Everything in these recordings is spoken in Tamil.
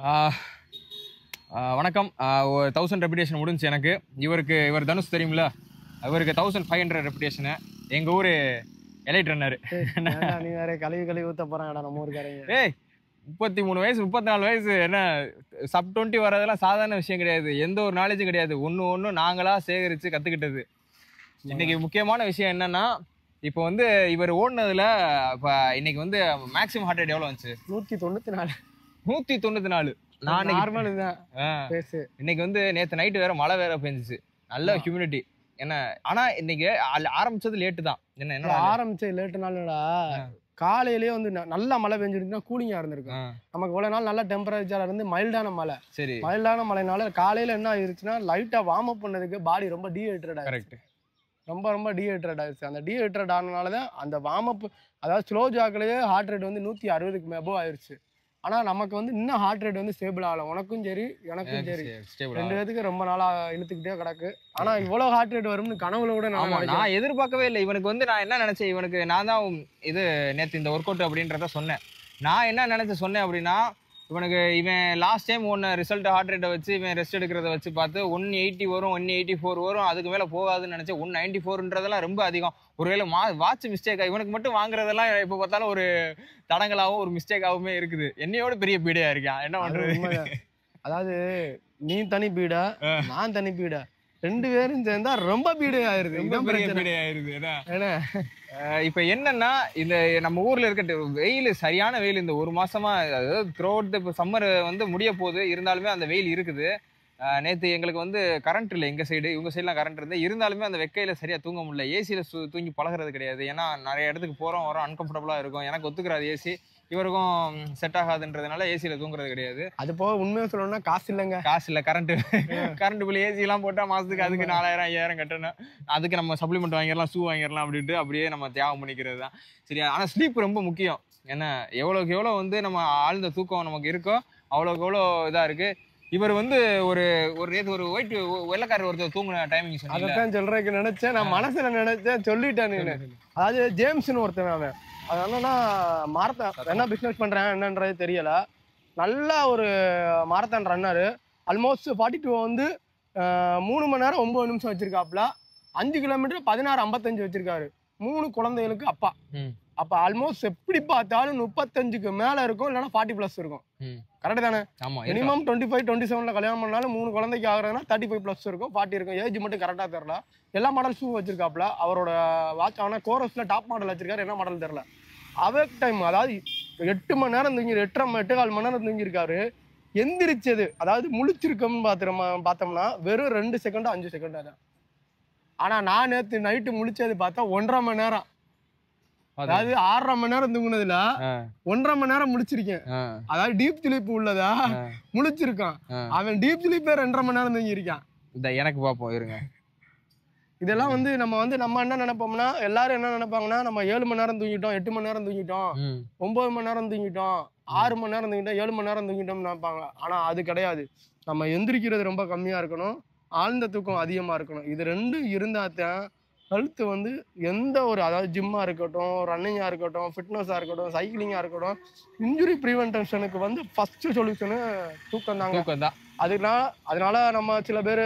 ஆ, வணக்கம். 1000 ரெப்புடேஷன் முடிஞ்சு எனக்கு. இவர் தனுஷ் தெரியுமில்ல, இவருக்கு 1500 ரெப்புடேஷனு. எங்கள் ஊர் எலைட் ரன்னர். நீ வேற கழுவி கழுவி ஊத்த போறாங்கடா நம்ம ஊருக்காரங்க. ஏய் 33 வயசு 34 வயசு என்ன சப் 20 வரதெல்லாம் சாதாரண விஷயம் கிடையாது. எந்த ஒரு நாலேஜும் கிடையாது. ஒன்று நாங்களா சேகரித்து கற்றுக்கிட்டது. இன்னைக்கு முக்கியமான விஷயம் என்னன்னா, இப்போ வந்து இவர் ஓடினதுல இப்போ இன்னைக்கு வந்து மேக்ஸிமம் ஹார்ட் ரேட் எவ்வளோ வந்துச்சு? 194. 194. நான் நார்மல் இதுதான் பேசு. இன்னைக்கு வந்து நேற்று நைட்டு வேற மழை வேற பெஞ்சிச்சு. நல்ல ஹியூமிடிட்டி என்ன. ஆனா இன்னைக்கு ஆரம்பிச்சது லேட்டு தான். என்ன ஆரம்பிச்ச லேட்டுனாலடா காலையிலேயே வந்து நல்லா மழை பெஞ்சிருந்துன்னா கூலிங்கா இருந்திருக்கும். நமக்கு இவ்வளவு நாள் நல்ல டெம்பரேச்சர் இருந்து மைல்டான மழை. சரி, மைல்டான மழைனால காலையில என்ன ஆயிருச்சுன்னா லைட்டா வார்ம் அப் பண்ணதுக்கு பாடி ரொம்ப டீஹைட்ரேட் ஆயிடுச்சு. கரெக்ட். ரொம்ப டீஹைட்ரேட் ஆயிடுச்சு. அந்த டீஹைட்ரேட் ஆனதுனாலதான் அந்த வார்ம் அப், அதாவது ஸ்லோ ஜாக்லயே ஹார்ட் ரேட் வந்து 160க்கு மேபோ ஆயிடுச்சு. ஆனா நமக்கு வந்து இன்னும் ஹார்ட் ரேட் வந்து ஸ்டேபிள் ஆகல. உனக்கும் சரி எனக்கும் சரி, ரெண்டு பேத்துக்கு ரொம்ப நாளா இழுத்துக்கிட்டே கிடக்கு. ஆனா இவ்வளவு ஹார்ட் ரேட் வரும்னு கனவுல கூட நான் எதிர்பார்க்கவே இல்லை. இவனுக்கு வந்து நான் என்ன நினைச்சேன், இவனுக்கு நான் தான் இது நேற்று இந்த ஒர்க் அவுட் அப்படின்றத சொன்னேன். நான் என்ன நினைச்சு சொன்னேன் அப்படின்னா, இவன் லாஸ்ட் டைம் ஒன்று ரிசல்ட் ஹார்ட் ரேட்டை வச்சு இவன் ரெஸ்ட் எடுக்கிறத வச்சு பார்த்து 180 வரும், 184 வரும், அதுக்கு மேலே போகாதுன்னு நினச்சேன். 194ன்றதெல்லாம் ரொம்ப அதிகம். ஒருவேளை வாட்ச் மிஸ்டேக்காக இவனுக்கு மட்டும் வாங்குறதெல்லாம் இப்போ பார்த்தாலும் ஒரு தடங்களாகவும் ஒரு மிஸ்டேக்காகவுமே இருக்குது. என்னையோட பெரிய பீடையா இருக்கான். என்ன பண்றது? அதாவது நீ தனி பீடா நான் தனி பீடா, ரெண்டு பேரும் சேர்ந்தா ரொம்ப பீடே ஆயிருது. இப்ப என்னன்னா, இந்த நம்ம ஊர்ல இருக்க வெயில், சரியான வெயில். இந்த ஒரு மாசமா, அதாவது த்ரூ அவுட் சம்மர் வந்து முடிய போகுது, இருந்தாலுமே அந்த வெயில் இருக்குது. நேற்று எங்களுக்கு வந்து கரண்ட் இல்லை. எங்கள் சைடு, இவங்க சைட்லாம் கரண்ட் இருந்தது. இருந்தாலுமே அந்த வெக்கையில் சரியாக தூங்க முடியல. ஏசியில் தூங்கி பழகிறது கிடையாது. ஏன்னா நிறைய இடத்துக்கு போகிறோம் வரோம், அன்கம்ஃபர்டபுளாக இருக்கும். எனக்கு ஒத்துக்கிறாது ஏசி, இவருக்கும் செட் ஆகாதுன்றதுனால ஏசியில் தூங்குறது கிடையாது. அது போக உண்மையாக சொல்லணும்னா காசு இல்லைங்க. காசு இல்லை. கரண்ட் பில் ஏசிலாம் போட்டால் மாதத்துக்கு அதுக்கு 4000 5000 கட்டணும். அதுக்கு நம்ம சப்ளிமெண்ட் வாங்கிடலாம், ஷூ வாங்கிடலாம் அப்படின்ட்டு அப்படியே நம்ம தியாகம் பண்ணிக்கிறது தான் சரியா. ஆனால் ஸ்லீப் ரொம்ப முக்கியம். ஏன்னா எவ்வளோக்கு எவ்வளோ வந்து நம்ம ஆழ்ந்த தூக்கம் நமக்கு இருக்கோ அவ்வளோக்கு எவ்வளோ இதாக இருக்குது. இவர் வந்து ஒரு நேற்று ஒரு வெள்ளைக்காரர் ஒருத்தர் தூங்குன டைமிங் சொன்னீங்க. அதான் சொல்றதுக்கு நினைச்சேன். நான் மனசுல நினைச்சேன், சொல்லிட்டேன் நீ. அதாவது ஜேம்ஸ்னு ஒருத்தன். அவன் அது என்னன்னா மாரத்தான் என்ன பிசினஸ் பண்றேன் என்னன்றது தெரியல. நல்ல ஒரு மாரத்தான் ரன்னரு. ஆல்மோஸ்ட் 42 வந்து 3 மணி நேரம் 9 நிமிஷம் வச்சிருக்காப்ல. 5 கிலோமீட்டர் 16:55 வச்சிருக்காரு. 3 குழந்தைகளுக்கு அப்பா. அப்ப ஆல்மோஸ்ட் எப்படி பார்த்தாலும் 35க்கு மேல இருக்கும், இல்லைன்னா 40+ இருக்கும். கரெக்ட் தானே? மினிமம் 25 27ல கல்யாணம் பண்ணாலும் 3 குழந்தைக்கு ஆகுறதுன்னா 35+ இருக்கும், 40 இருக்கும். ஏஜ் மட்டும் கரெக்டா தெரியல. எல்லா மாடல் ஷூ வச்சிருக்காப்ல. அவரோட வாட்ச் ஆனா கோரஸ்ல டாப் மாடல் வச்சிருக்காரு. என்ன மாடல் தெரியல. அவேக் டைம், அதாவது 8 மணி நேரம் தூங்கி 8.25 மணி நேரம் தூங்கியிருக்காரு. எந்திரிச்சது, அதாவது முழிச்சிருக்கோம்னு பார்த்தோம்னா வெறும் 2 செகண்ட் 5 செகண்ட் தான். ஆனா நான் நேற்று நைட்டு முழிச்சது பார்த்தா 1.5 மணி நேரம். அதாவது 6.5 மணி நேரம் தூங்குனதுல 1.5 மணி நேரம் முடிச்சிருக்கேன். அதாவது டீப் ஸ்லீப் உள்ளதா முழிச்சிருக்கான். அவன் டீப் ஸ்லீப்பே 2.5 மணி நேரம் தூங்கி இருக்கான். எனக்கு பார்ப்போம் இருங்க. இதெல்லாம் வந்து நம்ம என்ன நினைப்போம்னா, எல்லாரும் என்ன நினைப்பாங்கன்னா, நம்ம 7 மணி நேரம் தூங்கிட்டோம், 8 மணி நேரம் தூங்கிட்டோம், 9 மணி நேரம் தூங்கிட்டோம், 6 மணி நேரம் தூங்கிட்டோம், 7 மணி நேரம் தூங்கிட்டோம்னு நினைப்பாங்க. ஆனா அது கிடையாது. நம்ம எந்திரிக்கிறது ரொம்ப கம்மியா இருக்கணும், ஆழ்ந்த தூக்கம் அதிகமா இருக்கணும். இது ரெண்டும் இருந்தாத்தான் ஹெல்த் வந்து எந்த ஒரு, அதாவது ஜிம்மா இருக்கட்டும், ரன்னிங்கா இருக்கட்டும், ஃபிட்னஸா இருக்கட்டும், சைக்கிளிங்கா இருக்கட்டும், இன்ஜுரி ப்ரிவென்ஷனுக்கு வந்து ஃபர்ஸ்ட் சொல்யூஷனு தூக்கம் தாங்க. அதனால நம்ம சில பேர்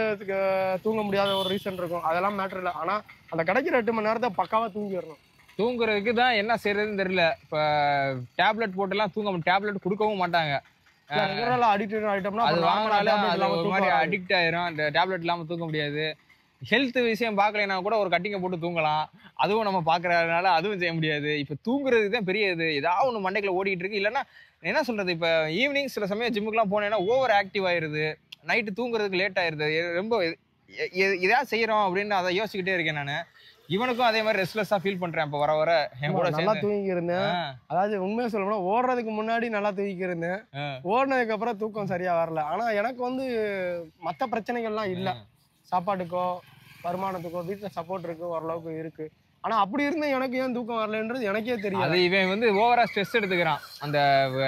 தூங்க முடியாத ஒரு ரீசன் இருக்கும். அதெல்லாம் மேட்டர் இல்லை. ஆனா அந்த கிடைக்கிற 8 மணி நேரத்தை பக்காவா தூங்கி வரணும். தூங்குறதுக்கு தான் என்ன செய்யறதுன்னு தெரியல. இப்போ டேப்லெட் போட்டுலாம் டேப்லெட் கொடுக்கவும் மாட்டாங்க. அடிக்ட் ஆகிட்டோம்னா அது வாங்கினாலும் ஒரு மாதிரி அடிக்ட் ஆயிரும். அந்த டேப்லெட் இல்லாமல் தூங்க முடியாது. ஹெல்த் விஷயம் பார்க்கலைன்னா கூட ஒரு கட்டிங்கை போட்டு தூங்கலாம். அதுவும் நம்ம பார்க்கறதுனால அதுவும் செய்ய முடியாது. இப்போ தூங்குறது தான் பெரிய இது. ஏதாவது ஒன்று மண்டைக்குள்ள ஓடிட்டு இருக்கு. இல்லைன்னா என்ன சொல்றது, இப்போ ஈவினிங் சில சமயம் ஜிம்முக்குலாம் போனேன்னா ஓவர் ஆக்டிவ் ஆயிருது. நைட்டு தூங்குறதுக்கு லேட் ஆயிருது. ரொம்ப இதாக செய்யறோம் அப்படின்னு அதை யோசிச்சுக்கிட்டே இருக்கேன் நான். இவனுக்கும் அதே மாதிரி ரெஸ்ட்லெஸ்ஸா ஃபீல் பண்றேன். இப்போ வர என் கூட நல்லா தூங்கி இருந்தேன். அதாவது உண்மையா சொல்லணும்னா ஓடுறதுக்கு முன்னாடி நல்லா தூங்கி இருந்தேன். ஓடினதுக்கு அப்புறம் தூக்கம் சரியா வரல. ஆனா எனக்கு வந்து மற்ற பிரச்சனைகள்லாம் இல்லை. சாப்பாட்டுக்கோ வருமானத்துக்கோ வீட்டில் சப்போர்ட் இருக்கு, ஓரளவுக்கு இருக்கு. ஆனா அப்படி இருந்து எனக்கு ஏன் தூக்கம் வரலன்றது எனக்கே தெரியும். அது இவன் வந்து ஓவரா ஸ்ட்ரெஸ் எடுத்துக்கிறான். அந்த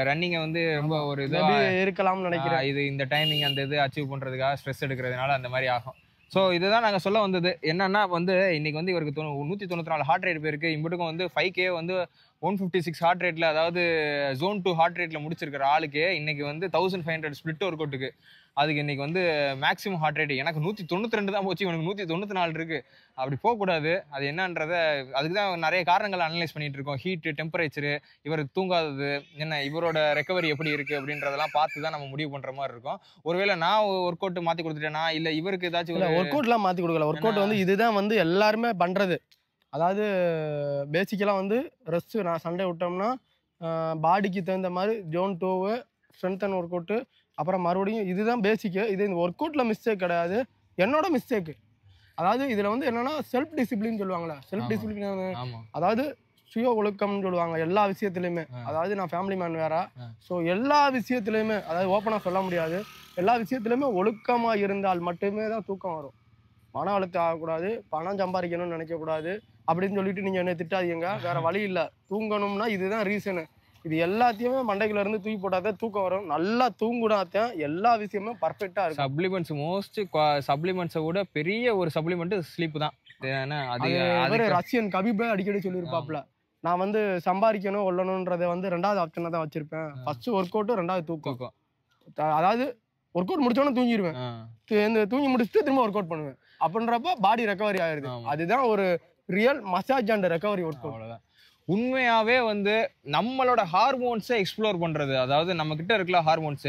ரன்னிங்கை வந்து ரொம்ப ஒரு இதாக இருக்கலாம்னு நினைக்கிறேன். இது இந்த டைமிங் அந்த இது அச்சீவ் பண்றதுக்காக ஸ்ட்ரெஸ் எடுக்கிறதுனால அந்த மாதிரி ஆகும். ஸோ இதுதான் நாங்கள் சொல்ல வந்தது. என்னன்னா வந்து இன்னைக்கு வந்து இவருக்கு 194 ஹார்ட் ரேட் போயிருக்கு. இம்புட்டுக்கும் வந்து 5K வந்து 156 ஹார்ட் ரேட்ல, அதாவது zone 2 ஹார்ட் ரேட்ல முடிச்சிருக்கிற ஆளுக்கு இன்னைக்கு வந்து 1500 ஸ்பிளிட் ஒர்க் அவுட்டுக்கு அதுக்கு இன்னைக்கு வந்து மேக்ஸிமம் ஹார்ட் ரேட் எனக்கு 192 தான் போச்சு, இவனுக்கு 194 இருக்கு. அப்படி போகக்கூடாது. அது என்னன்றத அதுக்கு தான் நிறைய காரணங்கள் அனலைஸ் பண்ணிட்டு இருக்கோம். ஹீட்டு, டெம்பரேச்சரு, இவர் தூங்காதது என்ன, இவரோட ரெக்கவரி எப்படி இருக்கு அப்படின்றதெல்லாம் பார்த்து தான் நம்ம முடிவு பண்ற மாதிரி இருக்கும். ஒருவேளை நான் ஒர்க் அவுட் மாத்தி கொடுத்துட்டேனா, இல்ல இவருக்கு ஏதாச்சும் ஒர்க் அவுட்லாம் மாத்தி கொடுக்கல. ஒர்க் அவுட் வந்து இதுதான் வந்து எல்லாருமே பண்றது. அதாவது பேசிக்கலாக வந்து ரெஸ்ட் நான் சண்டே விட்டோம்னா பாடிக்கு தகுந்த மாதிரி zone 2 strength and workout, அப்புறம் மறுபடியும் இதுதான் பேசிக்கு. இது இந்த ஒர்க் அவுட்டில் மிஸ்டேக் கிடையாது, என்னோட மிஸ்டேக்கு. அதாவது இதில் வந்து என்னன்னா செல்ஃப் டிசிப்ளின் சொல்லுவாங்களே, செல்ஃப் டிசிப்ளின் அதாவது சுய ஒழுக்கம்னு சொல்லுவாங்க எல்லா விஷயத்துலையுமே. அதாவது நான் ஃபேமிலி மேன் வேற, ஸோ எல்லா விஷயத்துலையுமே, அதாவது ஓப்பனாக சொல்ல முடியாது, எல்லா விஷயத்துலையுமே ஒழுக்கமாக இருந்தால் மட்டுமே தான் தூக்கம் வரும். மன அழுத்தம் ஆகக்கூடாது, பணம் சம்பாதிக்கணும்னு நினைக்கக்கூடாது அப்படின்னு சொல்லிட்டு நீங்கள் என்ன திட்டாதீங்க, வேற வழி இல்லை. தூங்கணும்னா இதுதான் ரீசனு. இது எல்லாத்தையுமே மண்டைக்குள்ள இருந்து தூக்கி போட்டாதான் தூக்கம் வரும். நல்லா தூங்குனாத்தான் எல்லா விஷயமே பர்ஃபெக்டா இருக்கும். சப்ளிமெண்ட்ஸ் மோஸ்ட் சப்ளிமெண்ட்ஸை விட பெரிய ஒரு சப்ளிமெண்ட் ஸ்லீப் தான். ரஷ்யன் கபிபே அடிக்கடி சொல்லியிருப்பாப்ல, நான் வந்து சம்பாதிக்கணும் கொள்ளணும்ன்றதை வந்து 2வது ஆப்ஷனா தான் வச்சிருப்பேன். ஃபர்ஸ்ட் ஒர்க் அவுட், 2வது தூக்கம். அதாவது ஒர்க் அவுட் முடிச்சோன்னா தூங்கிடுவேன், தூங்கி முடிச்சுட்டு திரும்ப ஒர்க் அவுட் பண்ணுவேன். அப்படின்றப்ப பாடி ரெக்கவரி ஆயிருது. அதுதான் ஒரு real massage and recovery work out. உண்மையாவே வந்து நம்மளோட ஹார்மோன்ஸை எக்ஸ்ப்ளோர் பண்றது, அதாவது நம்ம கிட்ட இருக்கல ஹார்மோன்ஸ்,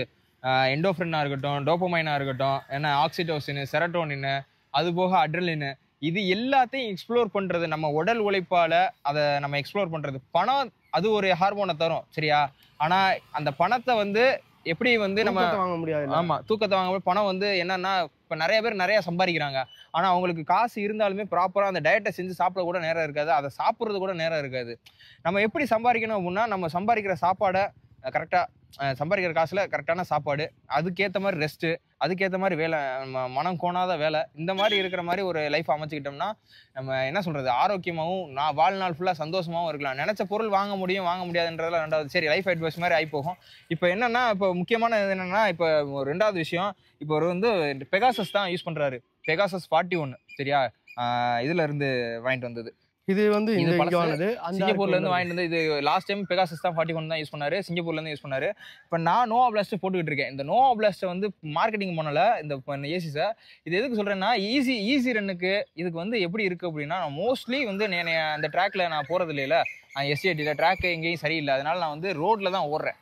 எண்டோஃப்ரினா இருக்கட்டும், டோபமைனா இருக்கட்டும், ஏன்னா ஆக்சிடோசின், செரட்டோனின், அது போக அட்ரலின், இது எல்லாத்தையும் எக்ஸ்ப்ளோர் பண்றது நம்ம உடல் உழைப்பால அதை நம்ம எக்ஸ்ப்ளோர் பண்றது. பணம் அது ஒரு ஹார்மோனை தரும் சரியா, ஆனா அந்த பணத்தை வந்து எப்படி வந்து நம்ம வாங்க முடியாது. ஆமா, தூக்கத்தை வாங்க. பணம் வந்து என்னன்னா, இப்ப நிறைய பேர் நிறைய சம்பாதிக்கிறாங்க, ஆனா அவங்களுக்கு காசு இருந்தாலுமே ப்ராப்பரா அந்த டயட்டை செஞ்சு சாப்பிட கூட நேரம் இருக்காது, அதை சாப்பிட்றது கூட நேரம் இருக்காது. நம்ம எப்படி சம்பாதிக்கணும் அப்படின்னா, நம்ம சம்பாதிக்கிற சாப்பாடை கரெக்டா, சம்பாதிக்கிற காசுல கரெக்டான சாப்பாடு, அதுக்கேற்ற மாதிரி ரெஸ்ட்டு, அதுக்கேற்ற மாதிரி வேலை, மனம் கோணாத வேலை, இந்த மாதிரி இருக்கிற மாதிரி ஒரு லைஃப் அமைச்சுக்கிட்டோம்னா நம்ம என்ன சொல்றது, ஆரோக்கியமாகவும் நான் வாழ்நாள் ஃபுல்லாக சந்தோஷமாகவும் இருக்கலாம். நினைச்ச பொருள் வாங்க முடியும், வாங்க முடியாதுன்றதுல 2வது. சரி, லைஃப் அட்வைஸ் மாதிரி ஆகி போகும். இப்போ என்னன்னா, இப்போ முக்கியமான என்னன்னா, இப்போ 2வது விஷயம், இப்போ ஒரு வந்து பெகாசஸ் தான் யூஸ் பண்றாரு. பெகாசஸ் 41 சரியா, இதுல இருந்து வாங்கிட்டு வந்தது. இது வந்து சிங்கப்பூர்ல இருந்து வாங்கிட்டு வந்து, இது லாஸ்ட் டைம் பெகாசஸ் தான் 41 தான் யூஸ் பண்ணாரு, சிங்கப்பூர்ல இருந்து யூஸ் பண்ணாரு. இப்போ நான் நோவா பிளாஸ்ட் போட்டுக்கிட்டு இருக்கேன். இந்த நோவா பிளாஸ்ட் வந்து மார்க்கெட்டிங் பண்ணல இந்த ஏசிஸை. இது எதுக்கு சொல்றேன்னா, ஈஸி ரன்னுக்கு இதுக்கு வந்து எப்படி இருக்கு அப்படின்னா, மோஸ்ட்லி வந்து அந்த ட்ராக்ல நான் போறது இல்லையில, எஸ்சிஐடியில் ட்ராக் எங்கேயும் சரியில்லை, அதனால நான் வந்து ரோட்ல தான் ஓடுறேன்.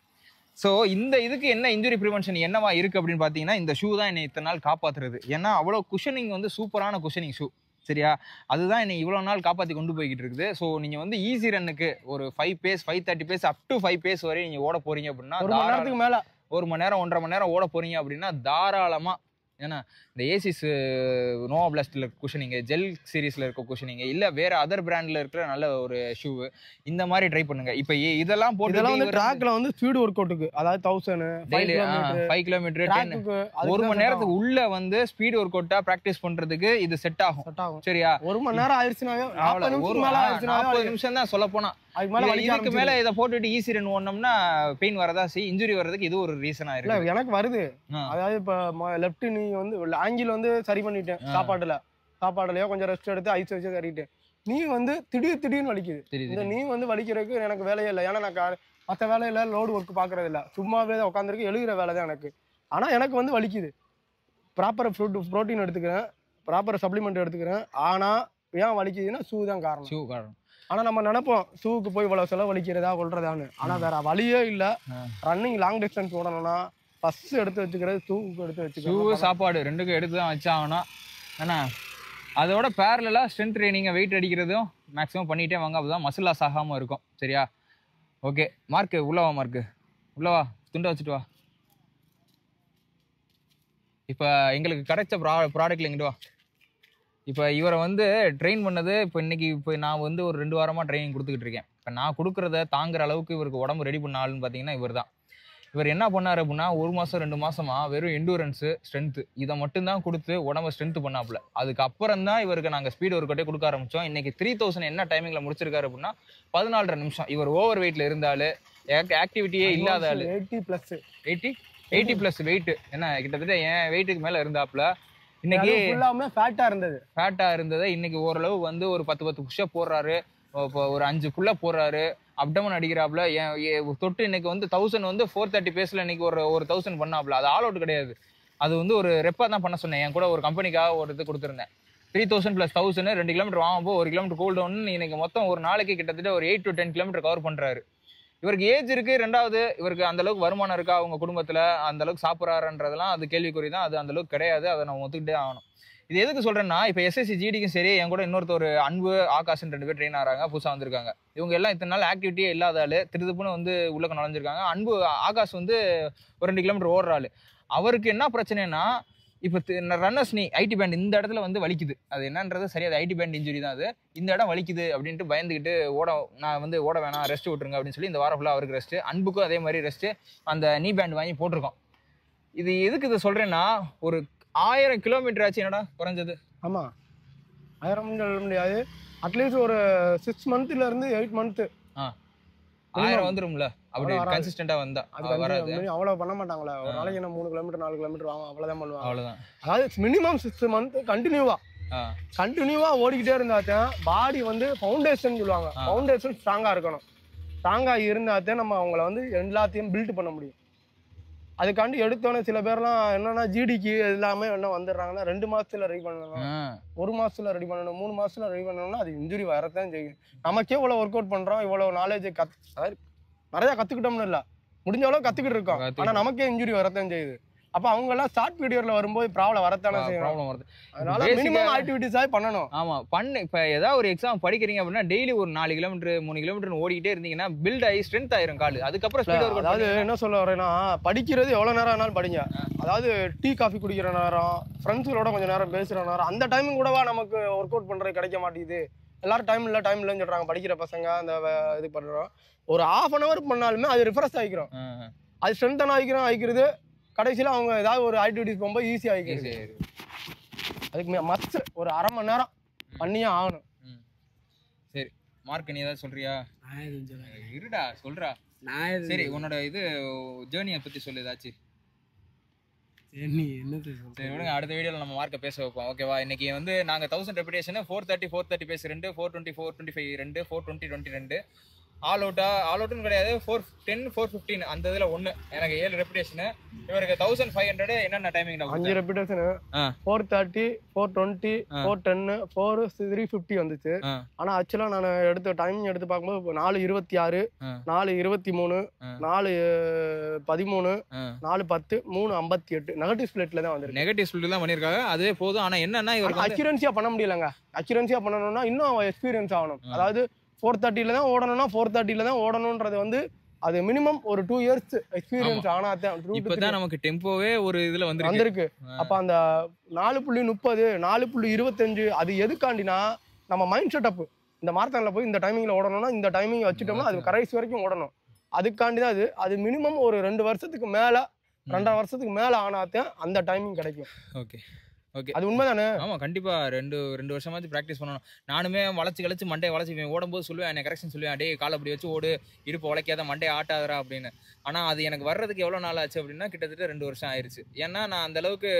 ஸோ இந்த இதுக்கு என்ன இன்ஜுரி ப்ரிவென்ஷன் என்னவா இருக்கு அப்படின்னு பார்த்தீங்கன்னா, இந்த ஷூ தான் என்னை இத்தனை நாள் காப்பாத்துறது. ஏன்னா அவ்வளோ குஷனிங் வந்து சூப்பரான குஷனிங் ஷூ சரியா, அதுதான் என்னை இவ்வளோ நாள் காப்பாற்றி கொண்டு போய்கிட்டு இருக்குது. ஸோ நீங்கள் வந்து ஈஸி ரன்னுக்கு ஒரு 5 pace 530 pace up to 5 pace வரை நீங்கள் ஓட போறீங்க அப்படின்னா, 1 மணி நேரத்துக்கு மேலே 1 மணி நேரம் 1.5 மணி நேரம் ஓட போறீங்க அப்படின்னா தாராளமாக. ஏன்னா இந்த ஏசிஸ் நோவா பிளாஸ்ட்ல குஷனிங்க, ஜெல் சீரீஸ்ல இருக்க குஷனிங்க, இல்ல வேற அதர் பிராண்ட்ல இருக்கிற நல்ல ஒரு ஷூ, இந்த மாதிரி ட்ரை பண்ணுங்க. இப்போ இதெல்லாம் போட்டு ட்ராக்ல வந்து ஸ்பீட் ஒர்க் அவுட்டுக்கு, அதாவது 1000 5 கிலோமீட்டர் 1 மணி நேரத்துக்கு உள்ள வந்து ஸ்பீட் ஒர்க் அவுட்டா பிராக்டிஸ் பண்றதுக்கு இது செட் ஆகும் சரியா. 1 மணி நேரம் ஆயிடுச்சுனாவே 40 நிமிஷம் தான் சொல்ல போனா. இதுக்கு மேல இதை போட்டுட்டு ஈஸி ரன் ஓடணும்னா பெயின் வரதா செய்யும், இன்ஜுரி வர்றதுக்கு இது ஒரு ரீசனா இருக்கு. எனக்கு வருது. அதாவது இப்ப லெஃப்ட் நீ வந்து ஆங்கிள் வந்து சரி பண்ணிட்டேன், சாப்பாடுலயோ கொஞ்சம் ரெஸ்ட் எடுத்து ஐஸ் வச்சு கறிட்டேன். நீ வந்து திடீர்னு வலிக்குது. இந்த நீ வந்து வலிக்கிறதுக்கு எனக்கு வேலையே இல்லை. ஏன்னா நான் மற்ற வேலையில லோடு ஒர்க் பாக்குறது இல்லை, சும்மாவே தான் உட்காந்துருக்கு, எழுதுற வேலை தான் எனக்கு. ஆனா எனக்கு வந்து வலிக்குது. ப்ராப்பர் ப்ரோட்டீன் எடுத்துக்கிறேன், ப்ராப்பர் சப்ளிமெண்ட் எடுத்துக்கிறேன், ஆனா ஏன் வலிக்குதுன்னா ஷூ தான் காரணம். ஆனா நம்ம நினைப்போம் ஷூக்கு போய் இவ்வளவு செலவழிக்கிறதா கொள்றதான்னு, ஆனா வேற வழியே இல்ல. ரன்னிங் லாங் டிஸ்டன்ஸ் ஓடணும்னா ஃபர்ஸ்ட் எடுத்து வச்சுக்கிறது ஷூக்கு எடுத்து வச்சுக்கணும். ஷூ சாப்பாடு ரெண்டுக்கும் எடுத்து தான் வச்சாகணும். ஏன்னா அதோட பேரலா ஸ்ட்ரென்த் ட்ரைனிங்கை வெயிட் அடிக்கிறதும் மேக்ஸிமம் பண்ணிட்டே வாங்க, அப்பதான் மசில் லாஸ் ஆகாம இருக்கும் சரியா. ஓகே மார்க்கு உள்ளவா, மார்க்கு உள்ளவா, துண்டை வச்சுட்டு வா. இப்போ எங்களுக்கு கிடைச்ச ப்ராடக்ட்ல எங்கிட்டு வா. இப்போ இவரை வந்து ட்ரெயின் பண்ணது இப்போ நான் வந்து ஒரு 2 வாரமாக ட்ரைனிங் கொடுத்துக்கிட்டு இருக்கேன். இப்போ நான் கொடுக்குறத தாங்குற அளவுக்கு இவருக்கு உடம்பு ரெடி பண்ண ஆளுன்னு பார்த்தீங்கன்னா இவர் தான். இவர் என்ன பண்ணார் அப்படின்னா, 1 மாதம் 2 மாசமா வெறும் எண்டூரன்ஸு ஸ்ட்ரென்த்து இதை மட்டும்தான் கொடுத்து உடம்பை ஸ்ட்ரென்த் பண்ணாப்புல. அதுக்கப்புறம் தான் இவருக்கு நாங்கள் ஸ்பீட் ஒர்க் அவுட்டே கொடுக்க ஆரம்பித்தோம். இன்னைக்கு 3000 என்ன டைமிங்கில் முடிச்சிருக்காரு அப்படின்னா 14.5 நிமிஷம். இவர் ஓவர் வெயிட்ல இருந்தாலும் ஆக்டிவிட்டியே இல்லாத ஆளு, 80 ப்ளஸ் வெயிட், என்ன கிட்டத்தட்ட என் வெயிட்டுக்கு மேலே இருந்தாப்புல. இன்னைக்கு ஃபேட்டா இருந்தது இன்னைக்கு ஓரளவு வந்து ஒரு 10 புஷ்அப் போடுறாரு, ஒரு 5 புல்லப் போடுறாரு, அப்டமன் அடிக்கிறாப்ல, தொட்டு இன்னைக்கு வந்து 1000 வந்து 430 பேஸ்ல இன்னைக்கு ஒரு 1000 பண்ணாப்ல. அது ஆல் அவுட் கிடையாது. அது வந்து ஒரு ரெப்பா தான் பண்ண சொன்னேன். என் கூட ஒரு கம்பெனிக்காக ஒரு இது கொடுத்துருந்தேன். 3000 + 1000 2 கிலோமீட்டர் வாங்கும்போ 1 கிலோமீட்டர் கூல் டவுன் இன்னைக்கு மொத்தம் ஒரு நாளைக்கு கிட்டத்தட்ட ஒரு 8 to 10 கிலோமீட்டர் கவர் பண்றாரு. இவருக்கு ஏஜ் இருக்கு. ரெண்டாவது இவருக்கு அந்த அளவுக்கு வருமானம் இருக்கா அவங்க குடும்பத்துல, அந்த அளவுக்கு சாப்பிட்றாருன்றதெல்லாம் அது கேள்விக்குறி தான். அது அந்த அளவுக்கு கிடையாது. அதை நம்ம ஒத்துக்கிட்டே ஆகணும். இது எதுக்கு சொல்றேன்னா, இப்ப எஸ்எஸ்சி ஜிடிக்கும் சரி, என் கூட இன்னொருத்தர் அன்பு ஆகாஷ்ன்னு 2 பேர் ட்ரெயின் ஆறாங்க, புதுசா வந்திருக்காங்க. இவங்க எல்லாம் இத்தனை நாள் ஆக்டிவிட்டியே இல்லாத ஆளு, திருதுப்புன்னு வந்து உள்ளக்க நுழைஞ்சிருக்காங்க. அன்பு ஆகாஷ் வந்து ஒரு 2 கிலோமீட்டர் ஓடுற ஆளு. அவருக்கு என்ன பிரச்சனைனா, இப்ப ரன்னர்ஸ் நீ ஐடி பேண்ட் இந்த இடத்துல வந்து வலிக்குது. அது என்னன்றது சரியா, அது ஐடி பேண்ட் இன்ஜுரி தான் அது. இந்த இடம் வலிக்குது அப்படின்ட்டு பயந்துக்கிட்டு நான் வந்து ஓட வேணாம், ரெஸ்ட் விட்டுருங்க அப்படின்னு சொல்லி இந்த வாரம் ஃபுல்லா அவருக்கு ரெஸ்ட். அன்புக்கும் அதே மாதிரி ரெஸ்ட். அந்த நீ பேண்ட் வாங்கி போட்டிருக்கோம். இது எதுக்கு இதை சொல்றேன்னா, ஒரு 1000 கிலோமீட்டர் ஆச்சு என்னடா குறைஞ்சது. ஆமா 1000 சொல்ல முடியாது. அட்லீஸ்ட் ஒரு 6 மந்த்ல இருந்து 8 மந்த் 1000 வந்துரும்ல. அப்படி கன்சிஸ்டன்டா வந்தா அது வராது. அவ்வளவு பண்ண மாட்டாங்களே. ஒரு நாளைக்கு என்ன 3 கிலோமீட்டர் 4 கிலோமீட்டர் வாங்க, அவ்வளவுதான் பண்ணுவாங்க. அவ்வளவுதான். அதாவது மினிமம் 6 மந்த் கண்டினியூவா ஓடிக்கிட்டே இருந்தாதான் பாடி வந்து ஃபவுண்டேஷன் சொல்லுவாங்க. ஃபவுண்டேஷன் ஸ்ட்ராங்கா இருக்கணும். ஸ்ட்ராங்கா இருந்தாதான் நம்ம அவங்கள வந்து எல்லாத்தையும் பில்ட் பண்ண முடியும். அதுக்காண்டி எடுத்தோன்னே சில பேர்லாம் என்னன்னா ஜிடிக்கு எல்லாமே என்ன வந்துடுறாங்கன்னா 2 மாசத்துல ரெடி பண்ணணும், 1 மாசத்துல ரெடி பண்ணணும், 3 மாசத்துல ரெடி பண்ணணும்னா அது இன்ஜுரி வரத்தான் செய்யும். நமக்கே இவ்வளவு ஒர்க் அவுட் பண்றோம், இவ்வளவு நாலேஜ் அதாவது நிறைய கத்துக்கிட்டோம்னு இல்ல, முடிஞ்ச அளவு கத்துக்கிட்டு இருக்கோம். ஆனா நமக்கே இன்ஜுரி வரத்தான் செய்யுது. அப்ப அவங்க எல்லாம் ஷார்ட் பீரியட்ல வரும்போது ப்ராப்ளம் வரத்தானே செய்யும். அதனால மினிமம் ஆக்டிவிட்டிஸா பண்ணணும். ஆமா பண்ணு. இப்ப ஏதாவது ஒரு எக்ஸாம் படிக்கிறீங்க அப்படின்னா டெய்லி ஒரு 4 கிலோமீட்டர் 3 கிலோமீட்டர் ஓடிக்கிட்டே இருந்தீங்கன்னா பில்ட் ஆகி ஸ்ட்ரென்த் ஆயிரும் கால். அதுக்கப்புறம் ஸ்பீட் ஒர்க். அதாவது என்ன சொல்ல வரேன்னா, படிக்கிறது எவ்வளவு நேரம் ஆனாலும் படிங்க. அதாவது டீ காஃபி குடிக்கிற நேரம், ஃப்ரெண்ட்ஸுகளோட கொஞ்சம் நேரம் பேசுற நேரம், அந்த டைமிங் கூடவா நமக்கு ஒர்க் அவுட் பண்றது கிடைக்க மாட்டேங்குது. எல்லாரும் டைம் இல்லைன்னு சொல்றாங்க. படிக்கிற பசங்க அந்த இது பண்றோம். ஒரு 1/2 hour பண்ணாலுமே அது ரிஃப்ரெஷ் ஆகிக்கிறோம். அது ஸ்ட்ரென்தன் ஆகிக்கிறது. கடைசியில அவங்க ஏதாவது ஒரு ஆக்டிவிட்டிஸ் போகும்போது ஈஸியா ஆகிக்கிறது. அதுக்கு மஸ்ட் ஒரு 1/2 மணி நேரம் பண்ணியே ஆகணும். சரி மார்க், நீ ஏதாவது சொல்றியா? இருடா சொல்றா. சரி உன்னோட இது ஜேர்னியை பத்தி சொல்லு ஏதாச்சும். சரி விடுங்க, அடுத்த வீடியோல நம்ம மார்க்கை பேச வைப்போம். ஓகேவா? இன்னைக்கு வந்து நாங்க 1000 ரெபிடேஷன் 430 பேஸ் 2, 420 425 2, 420 22 ஆல் அவுட்னு கிடையாது. 410 415 அந்த இதுல 1 எனக்கு 7 ரெபிடேஷன். இவருக்கு 1500 என்னென்ன டைமிங்? 5 ரெபிடேஷன் 430 420 410 4350 வந்துச்சு. ஆனா ஆக்சுவலா நான் எடுத்த டைமிங் எடுத்து பார்க்கும்போது 4:26 4:23 4:13 4:10 3:58 நெகட்டிவ் ஸ்ப்ளிட்ல தான் வந்திருக்கு. நெகட்டிவ் ஸ்ப்ளிட் தான் பண்ணிருக்காங்க. அதுவே போதும். ஆனா என்னன்னா இவருக்கு அக்யூரன்சியா பண்ண முடியலங்க. அக்யூரன்சியா பண்ணணும்னா இன்னும் எக்ஸ்பீரியன்ஸ் ஆகணும். அதாவது 430ல தான் ஓடணும்னா 430ல தான் ஓடணும்ன்றது வந்து அது மினிமம் ஒரு 2 years எக்ஸ்பீரியன்ஸ் ஆனாதான். இப்பதான் நமக்கு டெம்போவே ஒரு இதுல வந்திருக்கு. அப்ப அந்த 4.30 4.25 அது எதுக்காண்டினா நம்ம மைண்ட் செட் அப். இந்த மாரத்தான்ல போய் இந்த டைமிங்ல ஓடணும்னா இந்த டைமிங் வச்சுட்டோம்னா அது கடைசி வரைக்கும் ஓடணும். அதுக்காண்டி தான் அது மினிமம் ஒரு 2 வருஷத்துக்கு மேல 2.5 வருஷத்துக்கு மேல ஆனாதான் அந்த டைமிங் கிடைக்கும். ஓகே ஓகே, அது உண்மைதானே? ஆமா கண்டிப்பா. 2 வருஷமாச்சு ப்ராக்டிஸ் பண்ணணும். நானுமே வளைச்சு மண்டையை வளைச்சு ஓடும்போது சொல்லுவேன், என்ன கரெக்ஷன் சொல்லுவேன், டே கால் அப்படி வச்சு ஓடு, இடுப்பு உழைக்காத மண்டையை ஆட்டாதரா அப்படின்னு. ஆனா அது எனக்கு வர்றதுக்கு எவ்வளவு நாள் ஆச்சு அப்படின்னா கிட்டத்தட்ட 2 வருஷம் ஆயிருச்சு. ஏன்னா நான் அந்த அளவுக்கு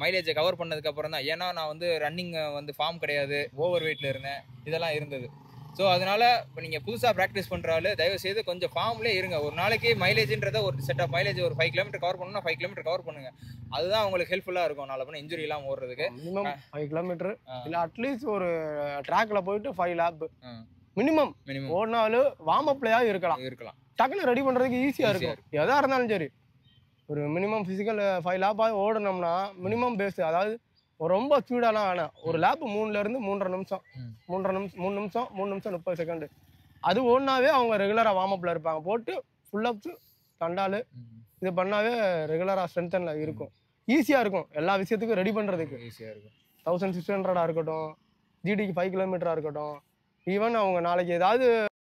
மைலேஜை கவர் பண்ணதுக்கு அப்புறம் தான். ஏன்னா நான் வந்து ரன்னிங் வந்து ஃபார்ம் கிடையாது, ஓவர் வெயிட்ல இருந்தேன், இதெல்லாம் இருந்தது. ஸோ அதனால இப்போ நீங்கள் புதுசாக ப்ராக்டிஸ் பண்ணுறாள் தயவு செய்து கொஞ்சம் ஃபார்ம்லேயே இருங்க. ஒரு நாளைக்கு மைலேஜ்ன்றத ஒரு செட் ஆஃப் மைலேஜ் ஒரு 5 கிலோமீட்டர் கவர் பண்ணணும்னா 5 கிலோமீட்டர் கவர் பண்ணுங்க. அதுதான் உங்களுக்கு ஹெல்ப்ஃபுல்லாக இருக்கும். நாளை பண்ண இன்ஜுரி இல்லாமல் ஓடுறதுக்கு மினிமம் 5 கிலோமீட்டர் இல்லை அட்லீஸ்ட் ஒரு ட்ராக்ல போயிட்டு 5 லேப் மினிமம் ஓடினாலும் வார்ம் அப்லயாக இருக்கலாம். டக்குன்னு ரெடி பண்ணுறதுக்கு ஈஸியாக இருக்கும். எதாக இருந்தாலும் சரி ஒரு மினிமம் ஃபிசிக்கல் 5 லேப்பாக ஓடணும்னா மினிமம் பேஸ். அதாவது ரொம்ப ஸ்பீடாலாம் வேணாம். ஒரு லேப் 3ல இருந்து 3.5 நிமிஷம் 3 நிமிஷம் 30 செகண்ட் அது ஓடினாவே அவங்க ரெகுலராக வார்ம் அப்ல இருப்பாங்க. போட்டு ஃபுல் அப்ஸ் தண்டாலு இது பண்ணாவே ரெகுலராக ஸ்ட்ரென்த்தன்ல இருக்கும். ஈஸியாக இருக்கும் எல்லா விஷயத்துக்கும் ரெடி பண்ணுறதுக்கு. ஈஸியாக இருக்கும். 1600 இருக்கட்டும், ஜிடிக்கு 5 கிலோமீட்டராக இருக்கட்டும், ஈவன் அவங்க நாளைக்கு ஏதாவது